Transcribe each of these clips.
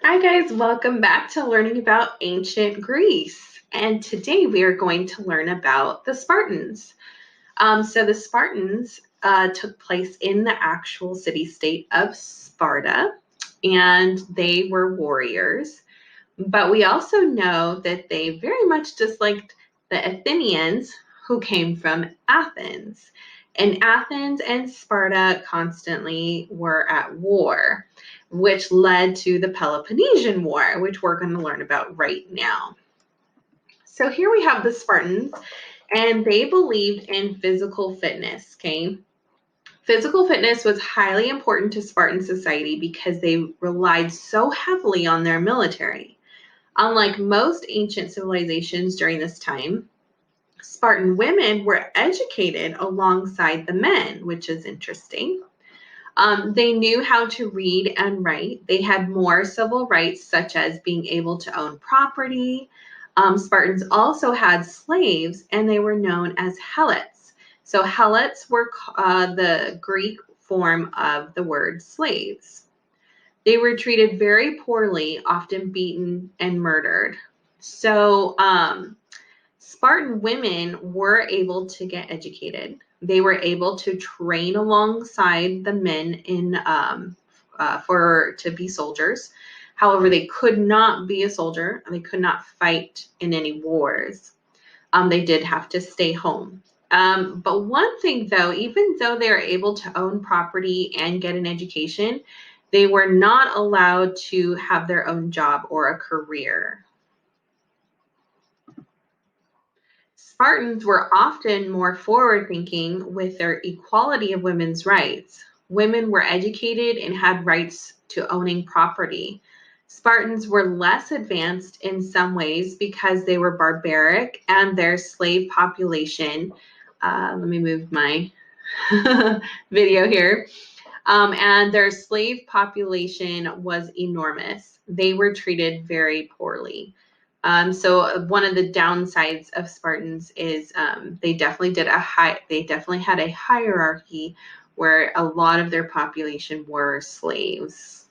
Hi guys, welcome back to learning about ancient Greece. And today we are going to learn about the Spartans. So the Spartans took place in the actual city-state of Sparta, and they were warriors. But we also know that they very much disliked the Athenians who came from Athens. And Athens and Sparta constantly were at war, which led to the Peloponnesian War, which we're going to learn about right now. So here we have the Spartans, and they believed in physical fitness, okay? Physical fitness was highly important to Spartan society because they relied so heavily on their military. Unlike most ancient civilizations during this time, Spartan women were educated alongside the men, which is interesting. They knew how to read and write. They had more civil rights, such as being able to own property. Spartans also had slaves, and they were known as helots. So, helots were the Greek form of the word slaves. They were treated very poorly, often beaten and murdered. So, Spartan women were able to get educated. They were able to train alongside the men to be soldiers. However, they could not be a soldier. They could not fight in any wars. They did have to stay home. But one thing, though, even though they were able to own property and get an education, they were not allowed to have their own job or a career. Spartans were often more forward-thinking with their equality of women's rights. Women were educated and had rights to owning property. Spartans were less advanced in some ways because they were barbaric and their slave population. Let me move my video here. And their slave population was enormous. They were treated very poorly. So one of the downsides of Spartans is they definitely had a hierarchy where a lot of their population were slaves.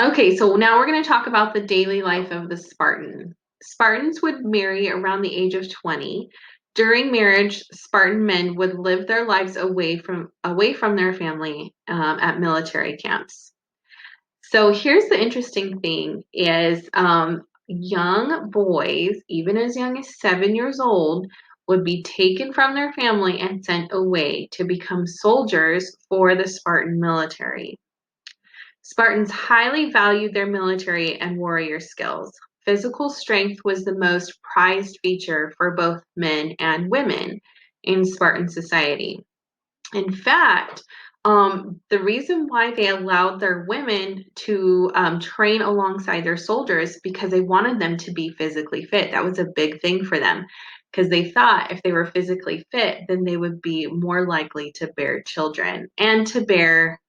Okay, so now we're going to talk about the daily life of the Spartan. Spartans would marry around the age of 20. During marriage, Spartan men would live their lives away from their family at military camps. So here's the interesting thing is young boys, even as young as 7 years old, would be taken from their family and sent away to become soldiers for the Spartan military. Spartans highly valued their military and warrior skills. Physical strength was the most prized feature for both men and women in Spartan society. In fact, the reason why they allowed their women to train alongside their soldiers because they wanted them to be physically fit. That was a big thing for them because they thought if they were physically fit, then they would be more likely to bear children and to bear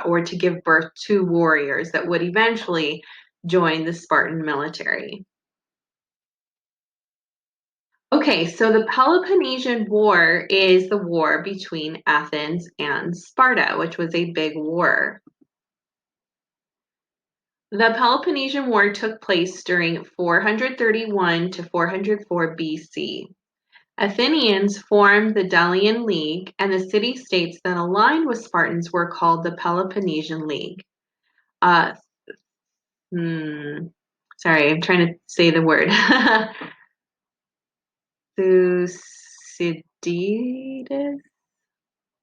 or to give birth to warriors that would eventually join the Spartan military. Okay, so the Peloponnesian War is the war between Athens and Sparta, which was a big war. The Peloponnesian War took place during 431 to 404 BC. Athenians formed the Delian League, and the city-states that aligned with Spartans were called the Peloponnesian League. Uh, sorry, I'm trying to say the word. Thucydides?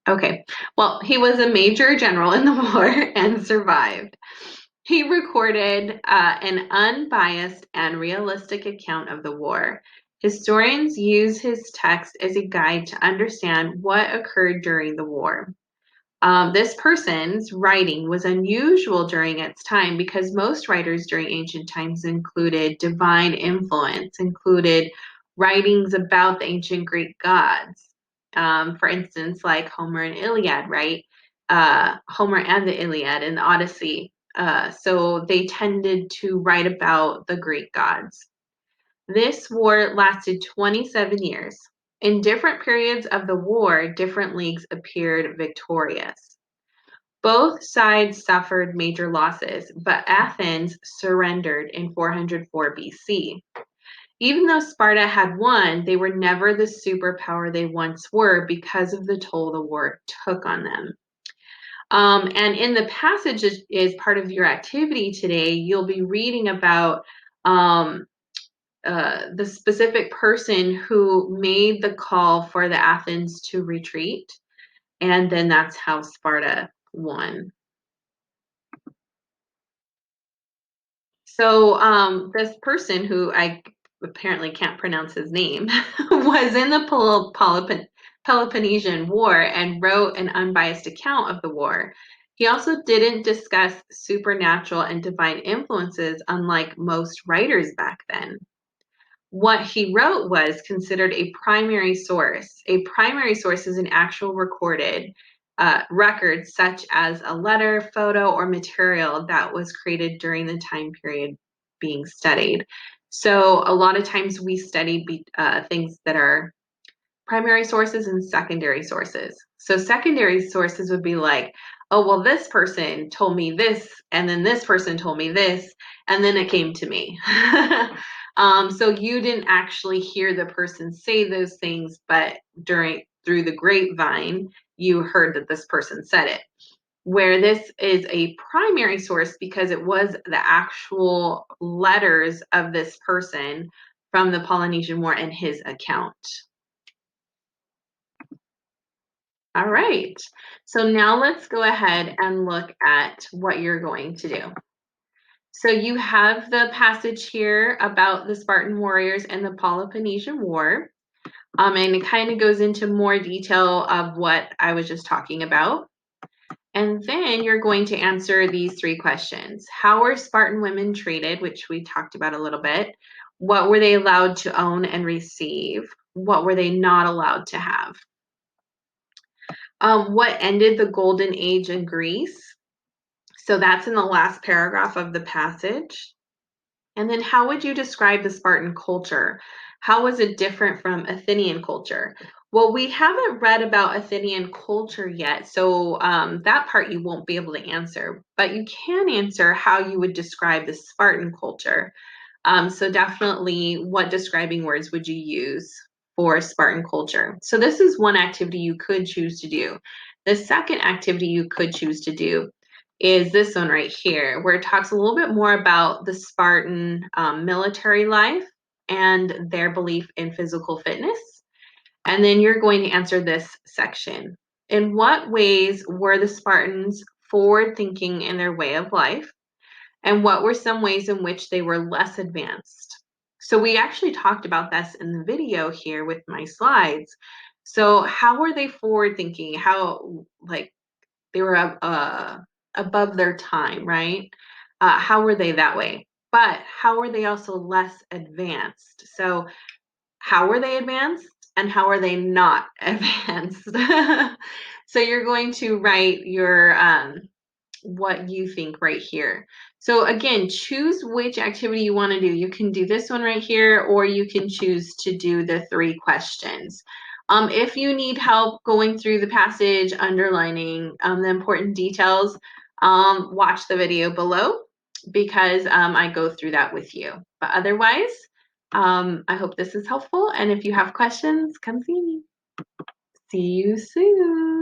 Okay, well, he was a major general in the war and survived. He recorded an unbiased and realistic account of the war. Historians use his text as a guide to understand what occurred during the war. This person's writing was unusual during its time because most writers during ancient times included divine influence, included writings about the ancient Greek gods. For instance, like Homer and Iliad, right? Homer and the Iliad and the Odyssey. So they tended to write about the Greek gods. This war lasted 27 years. In different periods of the war, different leagues appeared victorious. Both sides suffered major losses, but Athens surrendered in 404 BC. Even though Sparta had won, they were never the superpower they once were because of the toll the war took on them. And in the passage is part of your activity today, you'll be reading about the specific person who made the call for the Athens to retreat, and then that's how Sparta won. So this person who I apparently can't pronounce his name was in the Peloponnesian War and wrote an unbiased account of the war. He also didn't discuss supernatural and divine influences, unlike most writers back then. What he wrote was considered a primary source. A primary source is an actual recorded record, such as a letter, photo, or material that was created during the time period being studied. So a lot of times we study things that are primary sources and secondary sources. So secondary sources would be like, oh, well, this person told me this, and then this person told me this, and then it came to me. So you didn't actually hear the person say those things, but through the grapevine, you heard that this person said it. Where this is a primary source because it was the actual letters of this person from the Peloponnesian War and his account. All right, so now let's go ahead and look at what you're going to do. So you have the passage here about the Spartan warriors and the Peloponnesian War, and it kind of goes into more detail of what I was just talking about. And then you're going to answer these three questions. How were Spartan women treated, which we talked about a little bit? What were they allowed to own and receive? What were they not allowed to have? What ended the golden age in Greece? So that's in the last paragraph of the passage. And then how would you describe the Spartan culture? How was it different from Athenian culture? Well, we haven't read about Athenian culture yet, so that part you won't be able to answer, but you can answer how you would describe the Spartan culture. So definitely, what describing words would you use for Spartan culture? So this is one activity you could choose to do. The second activity you could choose to do is this one right here, where it talks a little bit more about the Spartan military life and their belief in physical fitness. And then you're going to answer this section. In what ways were the Spartans forward thinking in their way of life? And what were some ways in which they were less advanced? So we actually talked about this in the video here with my slides. So how were they forward thinking? How, like, they were above their time, right? How were they that way? But how were they also less advanced? So how were they advanced and how are they not advanced? So you're going to write your what you think right here. So again, choose which activity you want to do. You can do this one right here, or you can choose to do the three questions. If you need help going through the passage, underlining the important details, watch the video below because I go through that with you. But otherwise, I hope this is helpful. And if you have questions, come see me. See you soon.